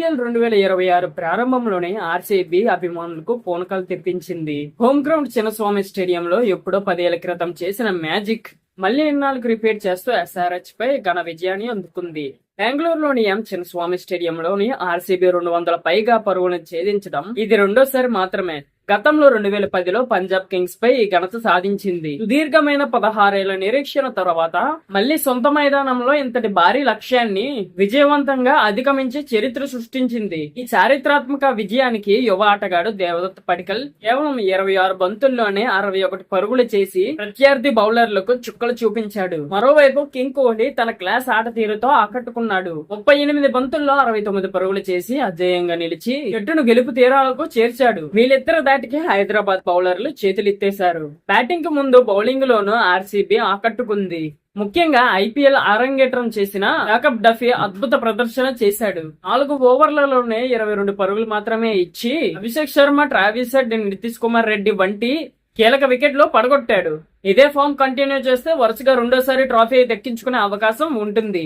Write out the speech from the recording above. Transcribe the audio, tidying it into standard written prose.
IPL 2026 ప్రారంభంలోనే RCB అభిమానులకు పూనకాలు తెప్పించింది. హోమ్ గ్రౌండ్ చిన్నస్వామి స్టేడియంలో ఎప్పుడో 10 ఏళ్ల క్రితం చేసిన మ్యాజిక్ మళ్లీ ఇన్నాళ్ళకు రిపీట్ చేస్తూ ఎస్ఆర్హెచ్ పై ఘన విజయాన్ని అందుకుంది. బెంగళూరులోని చిన్నస్వామి స్టేడియంలోని ఆర్సీబీ 200 పైగా పరుగులను ఛేదించడం ఇది రెండోసారి మాత్రమే. గతంలో 2010లో పంజాబ్ కింగ్స్ పై ఈ ఘనత సాధించింది. సుదీర్ఘమైన 16 ఏళ్ల నిరీక్షణ తర్వాత మళ్లీ సొంత మైదానంలో ఇంతటి భారీ లక్ష్యాన్ని విజయవంతంగా అధిగమించి చరిత్ర సృష్టించింది. ఈ చారిత్రాత్మక విజయానికి యువ ఆటగాడు దేవదత్ పడిక్కల్ కేవలం 26 బంతుల్లోనే 61 పరుగులు చేసి ప్రత్యర్థి బౌలర్లకు చుక్కలు చూపించాడు. మరోవైపు కింగ్ కోహ్లీ తన క్లాస్ ఆట తీరుతో ఆకట్టుకున్నాడు. 38 బంతుల్లో 69 పరుగులు చేసి అజేయంగా నిలిచి జట్టును గెలుపు తీరాలకు చేర్చాడు. వీళ్ళిద్దరు హైదరాబాద్ బౌలర్లు చేతులెత్తేశారు. బ్యాటింగ్ కు ముందు బౌలింగ్ లోనూ ఆర్సీబీ ఆకట్టుకుంది. ముఖ్యంగా ఐపీఎల్ అరంగేట్రం చేసిన జాకబ్ డఫీ అద్భుత ప్రదర్శన చేశాడు. 4 ఓవర్లలోనే 22 పరుగులు మాత్రమే ఇచ్చి అభిషేక్ శర్మ, ట్రావిస్ హెడ్, నితీష్ కుమార్ రెడ్డి వంటి కీలక వికెట్లు పడగొట్టాడు. ఇదే ఫామ్ కంటిన్యూ చేస్తే వరుసగా రెండోసారి ట్రోఫీ దక్కించుకునే అవకాశం ఉంటుంది.